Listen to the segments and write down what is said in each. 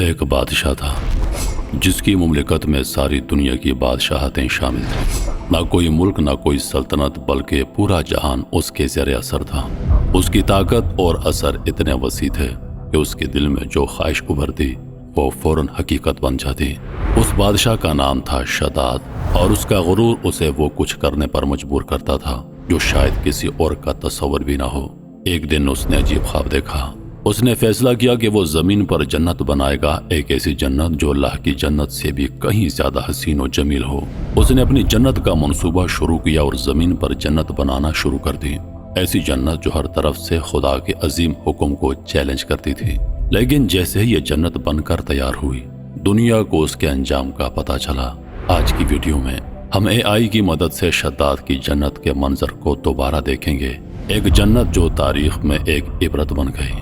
ایک بادشاہ تھا جس کی مملکت میں ساری دنیا کی بادشاہتیں شامل تھیں۔ نہ کوئی ملک، نہ کوئی سلطنت، بلکہ پورا جہان اس کے زیر اثر تھا۔ اس کی طاقت اور اثر اتنے وسیع تھے کہ اس کے دل میں جو خواہش ابھرتی وہ فوراً حقیقت بن جاتی۔ اس بادشاہ کا نام تھا شداد، اور اس کا غرور اسے وہ کچھ کرنے پر مجبور کرتا تھا جو شاید کسی اور کا تصور بھی نہ ہو۔ ایک دن اس نے عجیب خواب دیکھا۔ اس نے فیصلہ کیا کہ وہ زمین پر جنت بنائے گا، ایک ایسی جنت جو اللہ کی جنت سے بھی کہیں زیادہ حسین و جمیل ہو۔ اس نے اپنی جنت کا منصوبہ شروع کیا اور زمین پر جنت بنانا شروع کر دی، ایسی جنت جو ہر طرف سے خدا کے عظیم حکم کو چیلنج کرتی تھی۔ لیکن جیسے ہی یہ جنت بن کر تیار ہوئی، دنیا کو اس کے انجام کا پتہ چلا۔ آج کی ویڈیو میں ہم AI کی مدد سے شداد کی جنت کے منظر کو دوبارہ دیکھیں گے، ایک جنت جو تاریخ میں ایک عبرت بن گئی۔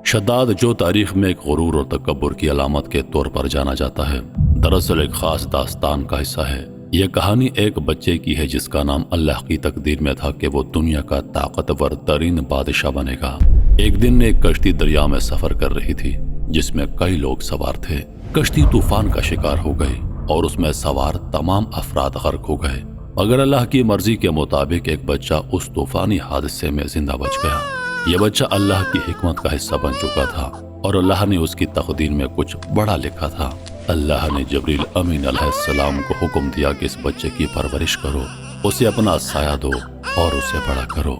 شداد، جو تاریخ میں ایک غرور اور تکبر کی علامت کے طور پر جانا جاتا ہے، دراصل ایک خاص داستان کا حصہ ہے۔ یہ کہانی ایک بچے کی ہے جس کا نام اللہ کی تقدیر میں تھا کہ وہ دنیا کا طاقتور ترین بادشاہ بنے گا۔ ایک دن ایک کشتی دریا میں سفر کر رہی تھی جس میں کئی لوگ سوار تھے۔ کشتی طوفان کا شکار ہو گئی اور اس میں سوار تمام افراد غرق ہو گئے، مگر اللہ کی مرضی کے مطابق ایک بچہ اس طوفانی حادثے میں زندہ بچ گیا۔ یہ بچہ اللہ کی حکمت کا حصہ بن چکا تھا اور اللہ نے اس کی تقدیر میں کچھ بڑا لکھا تھا۔ اللہ نے جبریل امین علیہ السلام کو حکم دیا کہ اس بچے کی پرورش کرو، اسے اپنا سایہ دو اور اسے بڑا کرو۔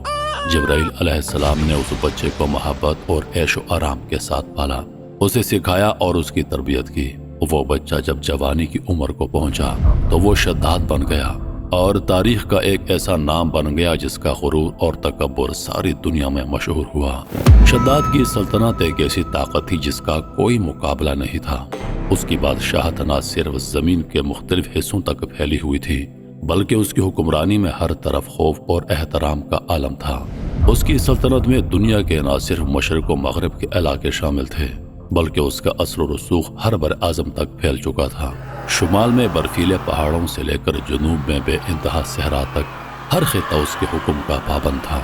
جبرائیل علیہ السلام نے اس بچے کو محبت اور عیش و آرام کے ساتھ پالا، اسے سکھایا اور اس کی تربیت کی۔ وہ بچہ جب جوانی کی عمر کو پہنچا تو وہ شداد بن گیا اور تاریخ کا ایک ایسا نام بن گیا جس کا غرور اور تکبر ساری دنیا میں مشہور ہوا۔ شداد کی سلطنت ایک ایسی طاقت تھی جس کا کوئی مقابلہ نہیں تھا۔ اس کی بادشاہت نہ صرف زمین کے مختلف حصوں تک پھیلی ہوئی تھی، بلکہ اس کی حکمرانی میں ہر طرف خوف اور احترام کا عالم تھا۔ اس کی سلطنت میں دنیا کے نہ صرف مشرق و مغرب کے علاقے شامل تھے، بلکہ اس کا اثر و رسوخ ہر بر اعظم تک پھیل چکا تھا۔ شمال میں برفیلے پہاڑوں سے لے کر جنوب میں بے انتہا صحرا تک ہر خطہ اس کے حکم کا پابند تھا۔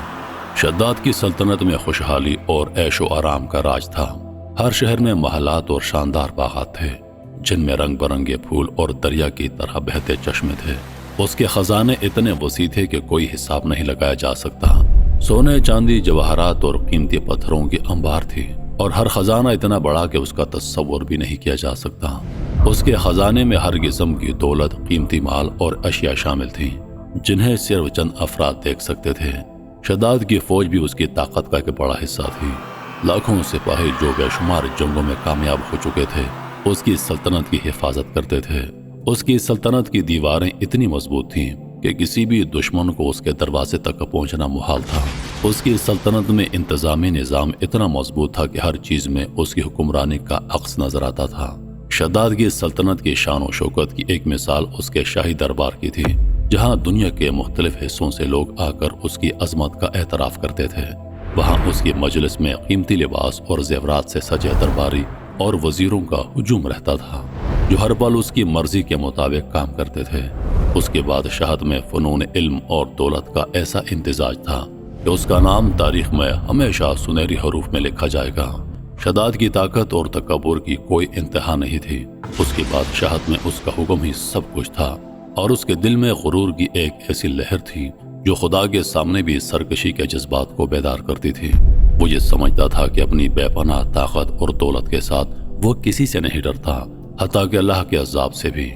شداد کی سلطنت میں خوشحالی اور عیش و آرام کا راج تھا۔ ہر شہر میں محلات اور شاندار باغات تھے جن میں رنگ برنگے پھول اور دریا کی طرح بہتے چشمے تھے۔ اس کے خزانے اتنے وسیع تھے کہ کوئی حساب نہیں لگایا جا سکتا۔ سونے، چاندی، جواہرات اور قیمتی پتھروں کی انبار تھی، اور ہر خزانہ اتنا بڑا کہ اس کا تصور بھی نہیں کیا جا سکتا۔ اس کے خزانے میں ہر قسم کی دولت، قیمتی مال اور اشیاء شامل تھیں جنہیں صرف چند افراد دیکھ سکتے تھے۔ شداد کی فوج بھی اس کی طاقت کا ایک بڑا حصہ تھی۔ لاکھوں سپاہی جو بے شمار جنگوں میں کامیاب ہو چکے تھے اس کی سلطنت کی حفاظت کرتے تھے۔ اس کی سلطنت کی دیواریں اتنی مضبوط تھیں کہ کسی بھی دشمن کو اس کے دروازے تک پہنچنا محال تھا۔ اس کی سلطنت میں انتظامی نظام اتنا مضبوط تھا کہ ہر چیز میں اس کی حکمرانی کا عکس نظر آتا تھا۔ شداد کی سلطنت کی شان و شوکت کی ایک مثال اس کے شاہی دربار کی تھی، جہاں دنیا کے مختلف حصوں سے لوگ آ کر اس کی عظمت کا اعتراف کرتے تھے۔ وہاں اس کی مجلس میں قیمتی لباس اور زیورات سے سجے درباری اور وزیروں کا ہجوم رہتا تھا جو ہر پل اس کی مرضی کے مطابق کام کرتے تھے۔ اس کے بادشاہت میں فنون، علم اور دولت کا ایسا امتزاج تھا کہ اس کا نام تاریخ میں ہمیشہ سنہری حروف میں لکھا جائے گا۔ شداد کی طاقت اور تکبر کی کوئی انتہا نہیں تھی۔ اس کی بادشاہت میں اس کا حکم ہی سب کچھ تھا، اور اس کے دل میں غرور کی ایک ایسی لہر تھی جو خدا کے سامنے بھی سرکشی کے جذبات کو بیدار کرتی تھی۔ وہ یہ سمجھتا تھا کہ اپنی بے پناہ طاقت اور دولت کے ساتھ وہ کسی سے نہیں ڈرتا، حتیٰ کہ اللہ کے عذاب سے بھی۔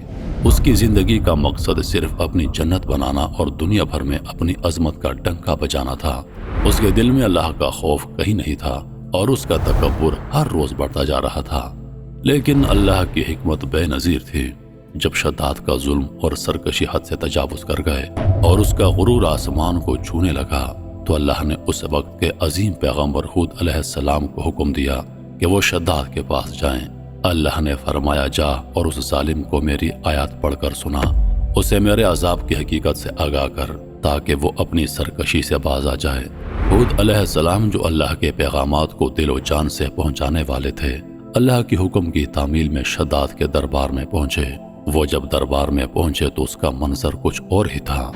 اس کی زندگی کا مقصد صرف اپنی جنت بنانا اور دنیا بھر میں اپنی عظمت کا ڈنکا بجانا تھا۔ اس کے دل میں اللہ کا خوف کہیں نہیں تھا اور اس کا تکبر ہر روز بڑھتا جا رہا تھا۔ لیکن اللہ کی حکمت بے نظیر تھی۔ جب شداد کا ظلم اور سرکشی حد سے تجاوز کر گئے اور اس کا غرور آسمان کو چھونے لگا تو اللہ نے اس وقت کے عظیم پیغمبر ہود علیہ السلام کو حکم دیا کہ وہ شداد کے پاس جائیں۔ اللہ نے فرمایا، جا اور اس ظالم کو میری آیات پڑھ کر سنا، اسے میرے عذاب کی حقیقت سے آگاہ کر تاکہ وہ اپنی سرکشی سے باز آ جائے۔ ہود علیہ السلام جو اللہ کے پیغامات کو دل و جان سے پہنچانے والے تھے، اللہ کی حکم کی تعمیل میں شداد کے دربار میں پہنچے۔ وہ جب دربار میں پہنچے تو اس کا منظر کچھ اور ہی تھا۔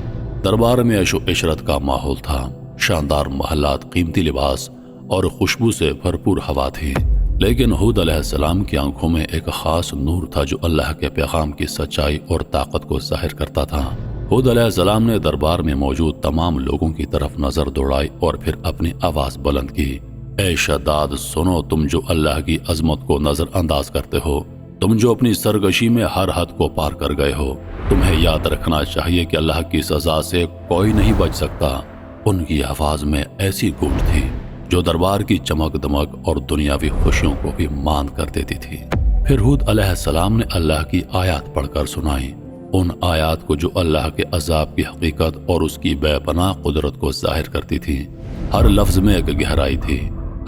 دربار میں عیش و عشرت کا ماحول تھا، شاندار محلات، قیمتی لباس اور خوشبو سے بھرپور ہوا تھی، لیکن ہود علیہ السلام کی آنکھوں میں ایک خاص نور تھا جو اللہ کے پیغام کی سچائی اور طاقت کو ظاہر کرتا تھا۔ ہود علیہ السلام نے دربار میں موجود تمام لوگوں کی طرف نظر دوڑائی اور پھر اپنی آواز بلند کی، اے شداد سنو، تم جو اللہ کی عظمت کو نظر انداز کرتے ہو، تم جو اپنی سرکشی میں ہر حد کو پار کر گئے ہو، تمہیں یاد رکھنا چاہیے کہ اللہ کی سزا سے کوئی نہیں بچ سکتا۔ ان کی آواز میں ایسی گونج تھی جو دربار کی چمک دمک اور دنیاوی خوشیوں کو بھی ماند کر دیتی تھی۔ پھر ہود علیہ السلام نے اللہ کی آیات پڑھ کر سنائی، ان آیات کو جو اللہ کے عذاب کی حقیقت اور اس کی بے پناہ قدرت کو ظاہر کرتی تھی۔ ہر لفظ میں ایک گہرائی تھی،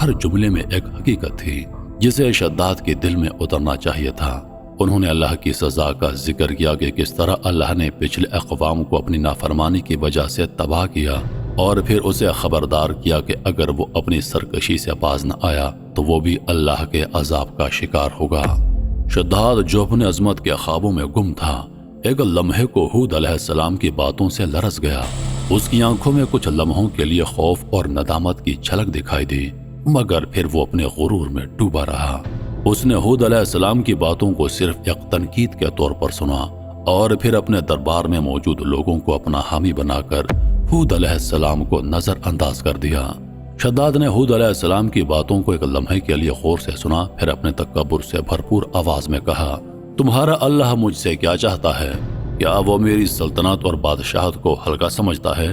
ہر جملے میں ایک حقیقت تھی جسے شداد کے دل میں اترنا چاہیے تھا۔ انہوں نے اللہ کی سزا کا ذکر کیا کہ کس طرح اللہ نے پچھلے اقوام کو اپنی نافرمانی کی وجہ سے تباہ کیا، اور پھر اسے خبردار کیا کہ اگر وہ اپنی سرکشی سے باز نہ آیا تو وہ بھی اللہ کے عذاب کا شکار ہوگا۔ شداد جو اپنے عظمت کے خوابوں میں گم تھا، ایک لمحے کو ہود علیہ السلام کی باتوں سے لرز گیا۔ اس کی آنکھوں میں کچھ لمحوں کے لیے خوف اور ندامت کی جھلک دکھائی دی، مگر پھر وہ اپنے غرور میں ڈوبا رہا۔ اس نے ہود علیہ السلام کی باتوں کو صرف ایک تنقید کے طور پر سنا اور پھر اپنے دربار میں موجود لوگوں کو اپنا حامی بنا کر ہود علیہ السلام کو نظر انداز کر دیا۔ شداد نے ہود علیہ السلام کی باتوں کو ایک لمحے کے لیے غور سے سنا، پھر اپنے تکبر سے بھرپور آواز میں کہا، تمہارا اللہ مجھ سے کیا چاہتا ہے؟ کیا وہ میری سلطنت اور بادشاہت کو ہلکا سمجھتا ہے؟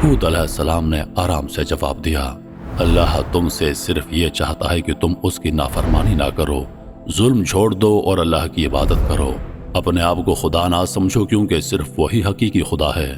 ہود علیہ السلام نے آرام سے جواب دیا، اللہ تم سے صرف یہ چاہتا ہے کہ تم اس کی نافرمانی نہ کرو، ظلم چھوڑ دو اور اللہ کی عبادت کرو، اپنے آپ کو خدا نہ سمجھو کیونکہ صرف وہی حقیقی خدا ہے۔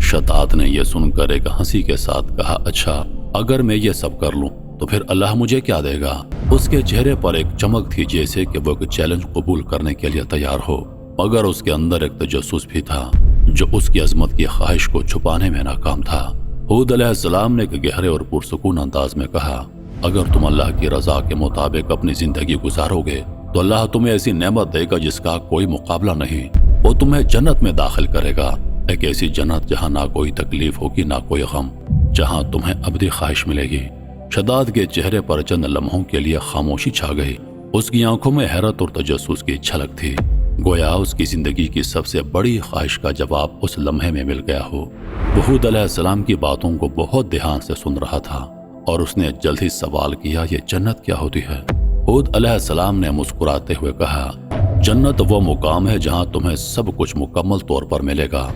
شداد نے یہ سن کر ایک ہنسی کے ساتھ کہا، اچھا اگر میں یہ سب کر لوں تو پھر اللہ مجھے کیا دے گا؟ اس کے چہرے پر ایک چمک تھی جیسے کہ وہ ایک چیلنج قبول کرنے کے لیے تیار ہو، مگر اس کے اندر ایک تجسس بھی تھا جو اس کی عظمت کی خواہش کو چھپانے میں ناکام تھا۔ ہود علیہ السلام نے ایک گہرے اور پرسکون انداز میں کہا، اگر تم اللہ کی رضا کے مطابق اپنی زندگی گزارو گے تو اللہ تمہیں ایسی نعمت دے گا جس کا کوئی مقابلہ نہیں، وہ تمہیں جنت میں داخل کرے گا، ایک ایسی جنت جہاں نہ کوئی تکلیف ہوگی نہ کوئی غم، جہاں تمہیں ابدی خواہش ملے گی۔ شداد کے چہرے پر چند لمحوں کے لیے خاموشی چھا گئی، اس کی آنکھوں میں حیرت اور تجسس کی جھلک تھی، گویا اس کی زندگی کی سب سے بڑی خواہش کا جواب اس لمحے میں مل گیا ہو۔ وہ ہود علیہ السلام کی باتوں کو بہت دھیان سے سن رہا تھا اور اس نے جلد ہی سوال کیا، یہ جنت کیا ہوتی ہے؟ ہود علیہ السلام نے مسکراتے ہوئے کہا، جنت وہ مقام ہے جہاں تمہیں سب کچھ مکمل طور پر ملے گا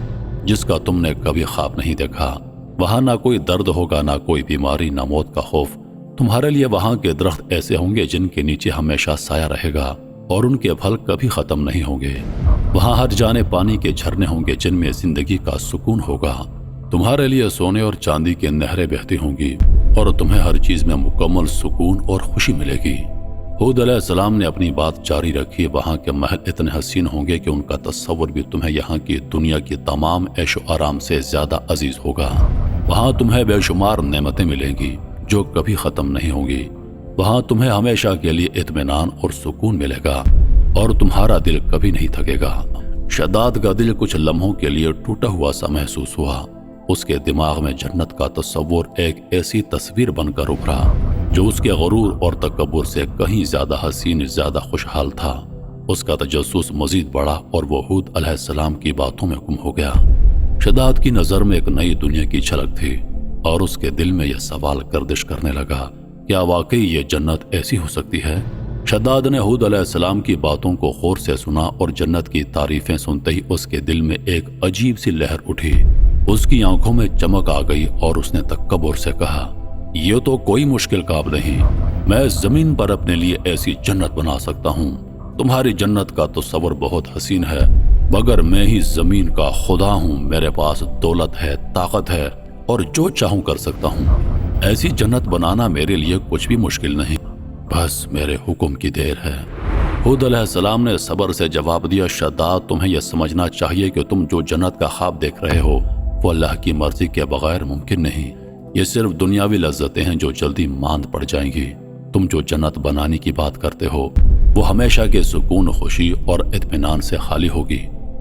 جس کا تم نے کبھی خواب نہیں دیکھا۔ وہاں نہ کوئی درد ہوگا، نہ کوئی بیماری، نہ موت کا خوف۔ تمہارے لیے وہاں کے درخت ایسے ہوں گے جن کے نیچے ہمیشہ سایہ رہے گا اور ان کے پھل کبھی ختم نہیں ہوں گے۔ وہاں ہر جانب پانی کے جھرنے ہوں گے جن میں زندگی کا سکون ہوگا۔ تمہارے لیے سونے اور چاندی کی نہریں بہتی ہوں گی اور تمہیں ہر چیز میں مکمل سکون اور خوشی ملے گی۔ ہود علیہ السلام نے اپنی بات جاری رکھی، وہاں کے محل اتنے حسین ہوں گے کہ ان کا تصور بھی تمہیں یہاں کی دنیا کی تمام عیش و آرام سے زیادہ عزیز ہوگا۔ وہاں تمہیں بے شمار نعمتیں ملیں گی جو کبھی ختم نہیں ہوں گی۔ وہاں تمہیں ہمیشہ کے لیے اطمینان اور سکون ملے گا اور تمہارا دل کبھی نہیں تھکے گا۔ شداد کا دل کچھ لمحوں کے لیے ٹوٹا ہوا سا محسوس ہوا۔ اس کے دماغ میں جنت کا تصور ایک ایسی تصویر بن کر ابھرا جو اس کے غرور اور تکبر سے کہیں زیادہ حسین، زیادہ خوشحال تھا۔ اس کا تجسس مزید بڑھا اور وہ ہود علیہ السلام کی باتوں میں گم ہو گیا۔ شداد کی نظر میں ایک نئی دنیا کی جھلک تھی اور اس کے دل میں یہ سوال گردش کرنے لگا، کیا واقعی یہ جنت ایسی ہو سکتی ہے؟ شداد نے ہود علیہ السلام کی باتوں کو غور سے سنا اور جنت کی تعریفیں سنتے ہی اس کے دل میں ایک عجیب سی لہر اٹھی۔ اس کی آنکھوں میں چمک آ گئی اور اس نے تکبر سے کہا، یہ تو کوئی مشکل کام نہیں، میں زمین پر اپنے لیے ایسی جنت بنا سکتا ہوں۔ تمہاری جنت کا تصور بہت حسین ہے مگر میں ہی زمین کا خدا ہوں، میرے پاس دولت ہے، طاقت ہے اور جو چاہوں کر سکتا ہوں۔ ایسی جنت بنانا میرے لیے کچھ بھی مشکل نہیں، بس میرے حکم کی دیر ہے۔ ہود علیہ السلام نے صبر سے جواب دیا، شداد تمہیں یہ سمجھنا چاہیے کہ تم جو جنت کا خواب دیکھ رہے ہو وہ اللہ کی مرضی کے بغیر ممکن نہیں، یہ صرف دنیاوی لذتیں ہیں جو جلدی ماند پڑ جائیں گی۔ تم جو جنت بنانے کی بات کرتے ہو وہ ہمیشہ کے سکون، خوشی اور اطمینان سے خالی ہوگی،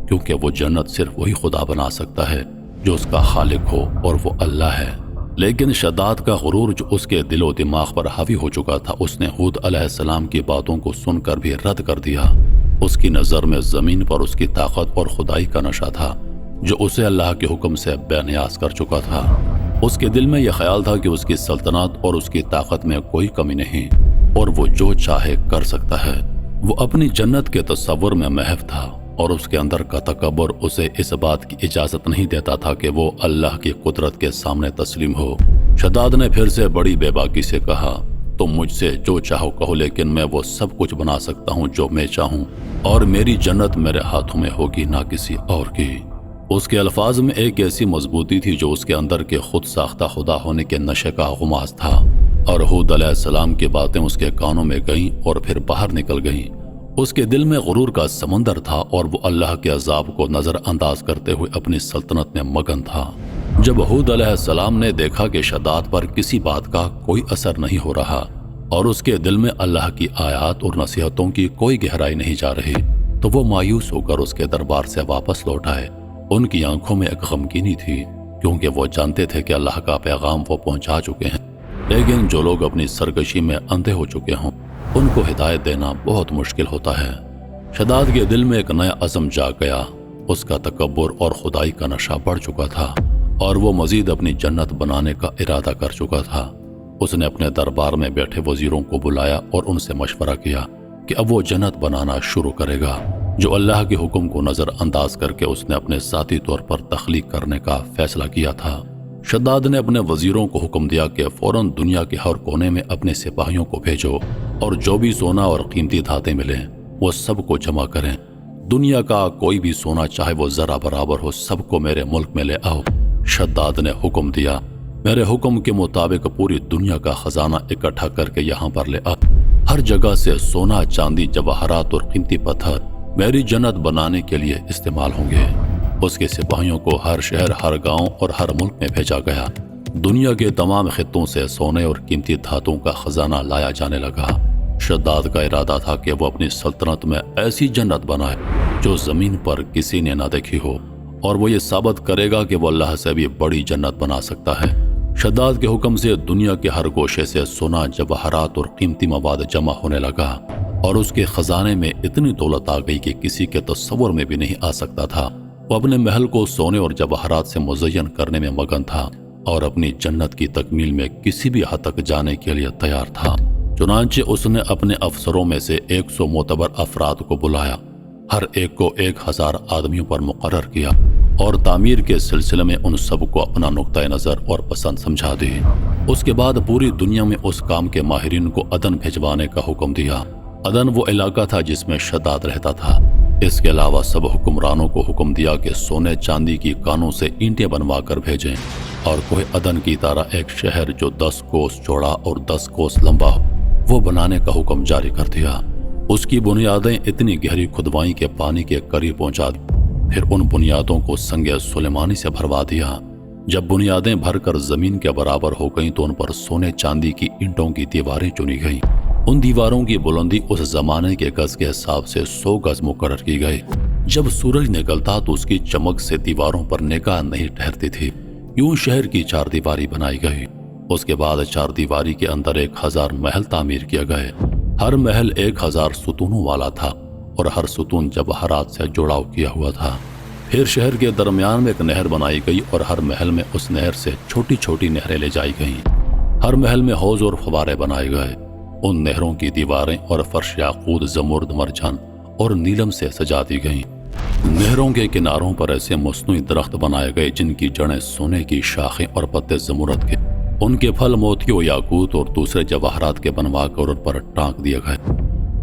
کیونکہ وہ جنت صرف وہی خدا بنا سکتا ہے جو اس کا خالق ہو اور وہ اللہ ہے۔ لیکن شداد کا غرور جو اس کے دل و دماغ پر حاوی ہو چکا تھا، اس نے ہود علیہ السلام کی باتوں کو سن کر بھی رد کر دیا۔ اس کی نظر میں زمین پر اس کی طاقت اور خدائی کا نشہ تھا جو اسے اللہ کے حکم سے بے نیاز کر چکا تھا۔ اس کے دل میں یہ خیال تھا کہ اس کی سلطنت اور اس کی طاقت میں کوئی کمی نہیں اور وہ جو چاہے کر سکتا ہے۔ وہ اپنی جنت کے تصور میں محو تھا اور اس کے اندر کا تکبر اسے اس بات کی اجازت نہیں دیتا تھا کہ وہ اللہ کی قدرت کے سامنے تسلیم ہو۔ شداد نے پھر سے بڑی بے باکی سے کہا، تم مجھ سے جو چاہو کہو، لیکن میں وہ سب کچھ بنا سکتا ہوں جو میں چاہوں، اور میری جنت میرے ہاتھوں میں ہوگی، نہ کسی اور کی۔ اس کے الفاظ میں ایک ایسی مضبوطی تھی جو اس کے اندر کے خود ساختہ خدا ہونے کے نشے کا غماز تھا، اور ہود علیہ السلام کی باتیں اس کے کانوں میں گئیں اور پھر باہر نکل گئیں۔ اس کے دل میں غرور کا سمندر تھا اور وہ اللہ کے عذاب کو نظر انداز کرتے ہوئے اپنی سلطنت میں مگن تھا۔ جب ہود علیہ السلام نے دیکھا کہ شداد پر کسی بات کا کوئی اثر نہیں ہو رہا اور اس کے دل میں اللہ کی آیات اور نصیحتوں کی کوئی گہرائی نہیں جا رہی، تو وہ مایوس ہو کر اس کے دربار سے واپس لوٹ آئے۔ ان کی آنکھوں میں ایک غمگینی تھی، کیونکہ وہ جانتے تھے کہ اللہ کا پیغام وہ پہنچا چکے ہیں، لیکن جو لوگ اپنی سرکشی میں اندھے ہو چکے ہوں ان کو ہدایت دینا بہت مشکل ہوتا ہے۔ شداد کے دل میں ایک نیا عزم جاگ گیا۔ اس کا تکبر اور خدائی کا نشہ بڑھ چکا تھا اور وہ مزید اپنی جنت بنانے کا ارادہ کر چکا تھا۔ اس نے اپنے دربار میں بیٹھے وزیروں کو بلایا اور ان سے مشورہ کیا کہ اب وہ جنت بنانا شروع کرے گا جو اللہ کے حکم کو نظر انداز کر کے اس نے اپنے ذاتی طور پر تخلیق کرنے کا فیصلہ کیا تھا۔ شداد نے اپنے وزیروں کو حکم دیا کہ فوراً دنیا کے ہر کونے میں اپنے سپاہیوں کو بھیجو اور جو بھی سونا اور قیمتی دھاتیں ملیں وہ سب کو جمع کریں۔ دنیا کا کوئی بھی سونا چاہے وہ ذرا برابر ہو، سب کو میرے ملک میں لے آؤ۔ شداد نے حکم دیا، میرے حکم کے مطابق پوری دنیا کا خزانہ اکٹھا کر کے یہاں پر لے آ۔ ہر جگہ سے سونا، چاندی، جواہرات اور قیمتی پتھر میری جنت بنانے کے لیے استعمال ہوں گے۔ اس کے سپاہیوں کو ہر شہر، ہر گاؤں اور ہر ملک میں بھیجا گیا۔ دنیا کے تمام خطوں سے سونے اور قیمتی دھاتوں کا خزانہ لایا جانے لگا۔ شداد کا ارادہ تھا کہ وہ اپنی سلطنت میں ایسی جنت بنائے جو زمین پر کسی نے نہ دیکھی ہو، اور وہ یہ ثابت کرے گا کہ وہ اللہ سے بھی بڑی جنت بنا سکتا ہے۔ شداد کے حکم سے دنیا کے ہر گوشے سے سونا، جواہرات اور قیمتی مواد جمع ہونے لگا، اور اس کے خزانے میں اتنی دولت آ گئی کہ کسی کے تصور میں بھی نہیں آ سکتا تھا۔ وہ اپنے محل کو سونے اور جواہرات سے مزین کرنے میں مگن تھا اور اپنی جنت کی تکمیل میں کسی بھی حد تک جانے کے لیے تیار تھا۔ چنانچہ اس نے اپنے افسروں میں سے 100 معتبر افراد کو بلایا، ہر ایک کو 1000 آدمیوں پر مقرر کیا، اور تعمیر کے سلسلے میں ان سب کو اپنا نقطۂ نظر اور پسند سمجھا دی۔ اس کے بعد پوری دنیا میں اس کام کے ماہرین کو عدن بھجوانے کا حکم دیا۔ عدن وہ علاقہ تھا جس میں شداد رہتا تھا۔ اس کے علاوہ سب حکمرانوں کو حکم دیا کہ سونے چاندی کی کانوں سے اینٹیں بنوا کر بھیجیں، اور کوہ عدن کی طرح ایک شہر جو 10 کوس چوڑا اور 10 کوس لمبا ہو وہ بنانے کا حکم جاری کر دیا۔ اس کی بنیادیں اتنی گہری کھدوائیں کہ پانی کے قریب پہنچا دی، پھر ان بنیادوں کو سنگ سلیمانی سے بھروا دیا۔ جب بنیادیں بھر کر زمین کے برابر ہو گئیں تو ان پر سونے چاندی کی اینٹوں کی دیواریں چنی گئیں۔ ان دیواروں کی بلندی اس زمانے کے گز کے حساب سے 100 گز مقرر کی گئی۔ جب سورج نکلتا تو اس کی چمک سے دیواروں پر نگاہ نہیں ٹھہرتی تھی۔ یوں شہر کی 4 دیواری بنائی گئی۔ اس کے بعد 4 دیواری کے اندر 1000 محل تعمیر کیے گئے۔ ہر محل 1000 ستونوں والا تھا اور ہر ستون جواہرات سے جڑاؤ کیا ہوا تھا۔ پھر شہر کے درمیان میں ایک نہر بنائی گئی اور ہر محل میں اس نہر سے چھوٹی چھوٹی نہریں لے جائی گئیں۔ ہر محل میں حوض اور فوارے بنائے گئے۔ ان نہروں کی دیواریں اور فرش یاقوت، زمرد، مرجان اور نیلم سے سجا دی گئیں۔ نہروں کے کناروں پر ایسے مصنوعی درخت بنائے گئے جن کی جڑیں سونے کی، شاخیں اور پتے زمرد کے، ان کے پھل موتیوں، یاقوت اور دوسرے جواہرات کے بنوا کر ان پر ٹانک دیے گئے۔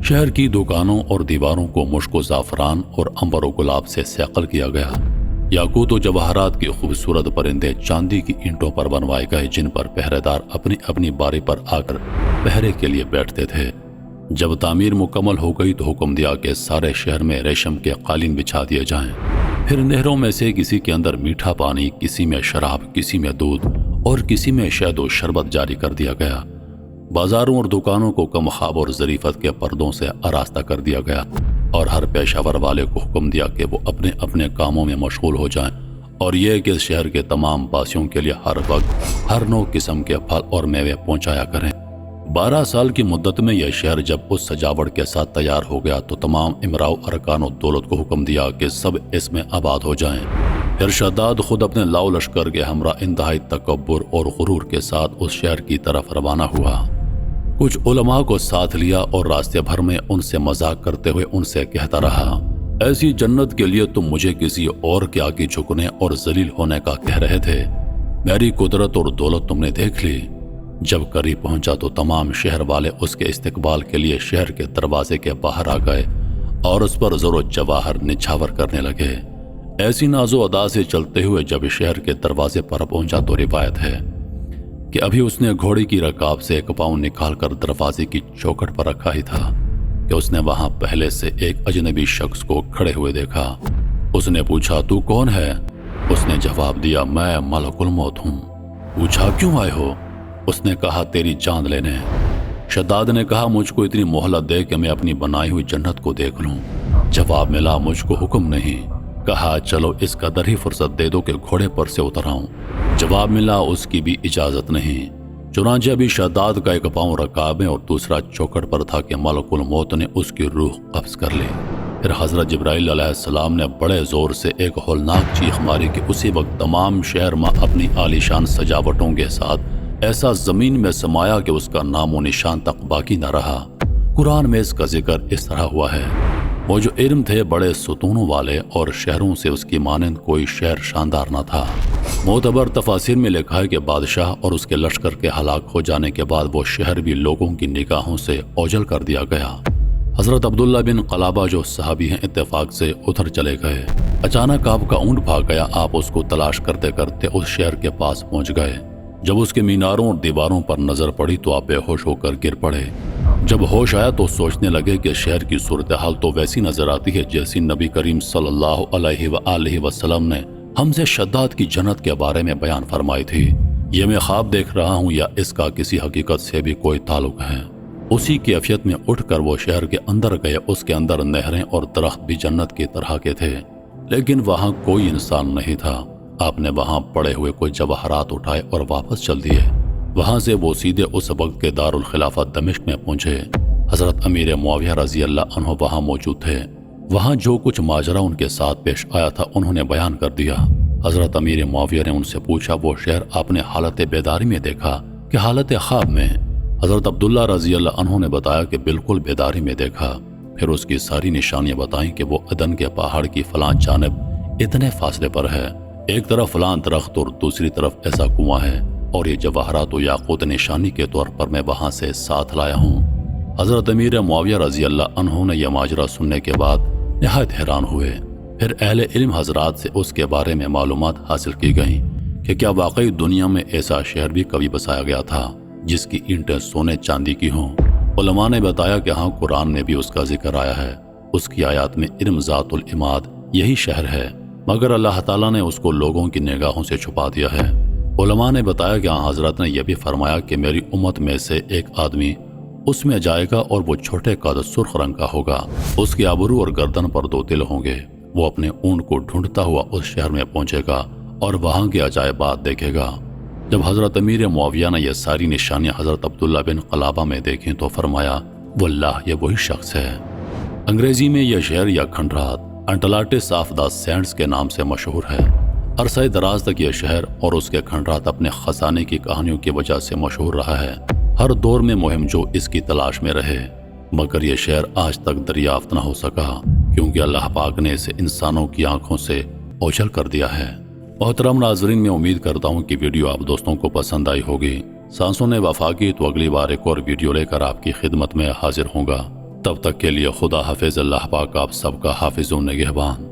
شہر کی دکانوں اور دیواروں کو مشک و زعفران اور عنبر و گلاب سے سیقل کیا گیا۔ یاقوت و جواہرات کے خوبصورت پرندے چاندی کی اینٹوں پر بنوائے گئے جن پر پہرے دار اپنی اپنی باری پر آ کر پہرے کے لیے بیٹھتے تھے۔ جب تعمیر مکمل ہو گئی تو حکم دیا کہ سارے شہر میں ریشم کے قالین بچھا دیے جائیں۔ پھر نہروں میں سے کسی کے اندر میٹھا پانی، کسی میں شراب، کسی میں دودھ اور کسی میں شہد و شربت جاری کر دیا گیا۔ بازاروں اور دکانوں کو کم خواب اور ظریفت کے پردوں سے آراستہ کر دیا گیا، اور ہر پیشہ ور والے کو حکم دیا کہ وہ اپنے اپنے کاموں میں مشغول ہو جائیں اور یہ کہ اس شہر کے تمام باسیوں کے لیے ہر وقت ہر نو قسم کے پھل اور میوے پہنچایا کریں۔ 12 سال کی مدت میں یہ شہر جب اس سجاوٹ کے ساتھ تیار ہو گیا تو تمام امراء ارکان و دولت کو حکم دیا کہ سب اس میں آباد ہو جائیں۔ پھر شداد خود اپنے لاؤ لشکر کے ہمراہ انتہائی تکبر اور غرور کے ساتھ اس شہر کی طرف روانہ ہوا۔ کچھ علماء کو ساتھ لیا اور راستے بھر میں ان سے مذاق کرتے ہوئے ان سے کہتا رہا، ایسی جنت کے لیے تم مجھے کسی اور کے آگے جھکنے اور ذلیل ہونے کا کہہ رہے تھے، میری قدرت اور دولت تم نے دیکھ لی۔ جب قریب پہنچا تو تمام شہر والے اس کے استقبال کے لیے شہر کے دروازے کے باہر آ گئے اور اس پر زر و جواہر نچھاور کرنے لگے۔ ایسی ناز و ادا سے چلتے ہوئے جب شہر کے دروازے پر پہنچا تو روایت ہے کہ ابھی اس نے گھوڑے کی رکاب سے ایک پاؤں نکال کر دروازے کی چوکھٹ پر رکھا ہی تھا کہ اس نے وہاں پہلے سے ایک اجنبی شخص کو کھڑے ہوئے دیکھا۔ اس نے پوچھا، تو کون ہے؟ اس نے جواب دیا، میں ملک الموت ہوں۔ پوچھا، کیوں آئے ہو؟ اس نے کہا، تیری جان لینے۔ شداد نے کہا، مجھ کو اتنی مہلت دے کہ میں اپنی بنائی ہوئی جنت کو دیکھ لوں۔ جواب ملا، مجھ کو حکم نہیں۔ کہا، چلو اس قدر ہی فرصت دے دو کہ گھوڑے پر سے اتر آؤں۔ جواب ملا، اس کی بھی اجازت نہیں۔ چنانچہ ابھی شداد کا ایک پاؤں رکاب میں اور دوسرا چوکٹ پر تھا کہ ملک الموت نے اس کی روح قبض کر لی۔ پھر حضرت جبرائیل علیہ السلام نے بڑے زور سے ایک ہولناک چیخ ماری کہ اسی وقت تمام شہر میں اپنی عالیشان سجاوٹوں کے ساتھ ایسا زمین میں سمایا کہ اس کا نام و نشان تک باقی نہ رہا۔ قرآن میں اس کا ذکر اس طرح ہوا ہے، وہ جو علم تھے بڑے ستونوں والے اور شہروں سے اس کی مانند کوئی شہر شاندار نہ تھا۔ معتبر تفاسیر میں لکھا ہے کہ بادشاہ اور اس کے لشکر کے ہلاک ہو جانے کے بعد وہ شہر بھی لوگوں کی نگاہوں سے اوجھل کر دیا گیا۔ حضرت عبداللہ بن قلابہ جو صحابی ہیں اتفاق سے ادھر چلے گئے۔ اچانک آپ کا اونٹ بھاگ گیا۔ آپ اس کو تلاش کرتے کرتے اس شہر کے پاس پہنچ گئے۔ جب اس کے میناروں اور دیواروں پر نظر پڑی تو آپ بے ہوش ہو کر گر پڑے۔ جب ہوش آیا تو سوچنے لگے کہ شہر کی صورتحال تو ویسی نظر آتی ہے جیسی نبی کریم صلی اللہ علیہ وآلہ وسلم نے ہم سے شداد کی جنت کے بارے میں بیان فرمائی تھی۔ یہ میں خواب دیکھ رہا ہوں یا اس کا کسی حقیقت سے بھی کوئی تعلق ہے؟ اسی کیفیت میں اٹھ کر وہ شہر کے اندر گئے۔ اس کے اندر نہریں اور درخت بھی جنت کی طرح کے تھے، لیکن وہاں کوئی انسان نہیں تھا۔ آپ نے وہاں پڑے ہوئے کوئی جواہرات اٹھائے اور واپس چل دیے۔ وہاں سے وہ سیدھے اس وقت کے دارالخلافہ دمشق میں پہنچے۔ حضرت امیر معاویہ رضی اللہ عنہ وہاں موجود تھے۔ وہاں جو کچھ ماجرا ان کے ساتھ پیش آیا تھا انہوں نے بیان کر دیا۔ حضرت امیر معاویہ نے ان سے پوچھا، وہ شہر آپ نے حالت بیداری میں دیکھا کہ حالت خواب میں؟ حضرت عبداللہ رضی اللہ عنہ نے بتایا کہ بالکل بیداری میں دیکھا۔ پھر اس کی ساری نشانیاں بتائیں کہ وہ عدن کے پہاڑ کی فلاں جانب اتنے فاصلے پر ہے، ایک طرف فلاں درخت اور دوسری طرف ایسا کنواں ہے، اور یہ جواہرات و یاقوت نشانی کے طور پر میں وہاں سے ساتھ لایا ہوں۔ حضرت امیر معاویہ رضی اللہ عنہ نے یہ ماجرا سننے کے بعد نہایت حیران ہوئے۔ پھر اہل علم حضرات سے اس کے بارے میں معلومات حاصل کی گئیں کہ کیا واقعی دنیا میں ایسا شہر بھی کبھی بسایا گیا تھا جس کی اینٹیں سونے چاندی کی ہوں۔ علماء نے بتایا کہ ہاں، قرآن میں بھی اس کا ذکر آیا ہے۔ اس کی آیات میں علم ذات العماد یہی شہر ہے، مگر اللہ تعالیٰ نے اس کو لوگوں کی نگاہوں سے چھپا دیا ہے۔ علماء نے بتایا کہ حضرت نے یہ بھی فرمایا کہ میری امت میں سے ایک آدمی اس میں جائے گا اور وہ چھوٹے قد سرخ رنگ کا ہوگا، اس کے ابرو اور گردن پر 2 تل ہوں گے۔ وہ اپنے اونٹ کو ڈھونڈتا ہوا اس شہر میں پہنچے گا اور وہاں کے عجائبات دیکھے گا۔ جب حضرت امیر معاویہ نے یہ ساری نشانیاں حضرت عبداللہ بن قلابہ میں دیکھیں تو فرمایا، واللہ یہ وہی شخص ہے۔ انگریزی میں یہ شہر یا کھنڈرات انٹلانٹس آف دا سینڈز کے نام سے مشہور ہے۔ عرصہ دراز تک یہ شہر اور اس کے کھنڈرات اپنے خزانے کی کہانیوں کی وجہ سے مشہور رہا ہے۔ ہر دور میں مہم جو اس کی تلاش میں رہے، مگر یہ شہر آج تک دریافت نہ ہو سکا کیونکہ اللہ پاک نے اسے انسانوں کی آنکھوں سے اوجھل کر دیا ہے۔ محترم ناظرین، میں امید کرتا ہوں کہ ویڈیو آپ دوستوں کو پسند آئی ہوگی۔ سانسوں نے وفا کی تو اگلی بار ایک اور ویڈیو لے کر آپ کی خدمت میں حاضر ہوں گا۔ تب تک کے لیے خدا حافظ۔ اللہ پاک آپ سب کا حافظ و نگہبان۔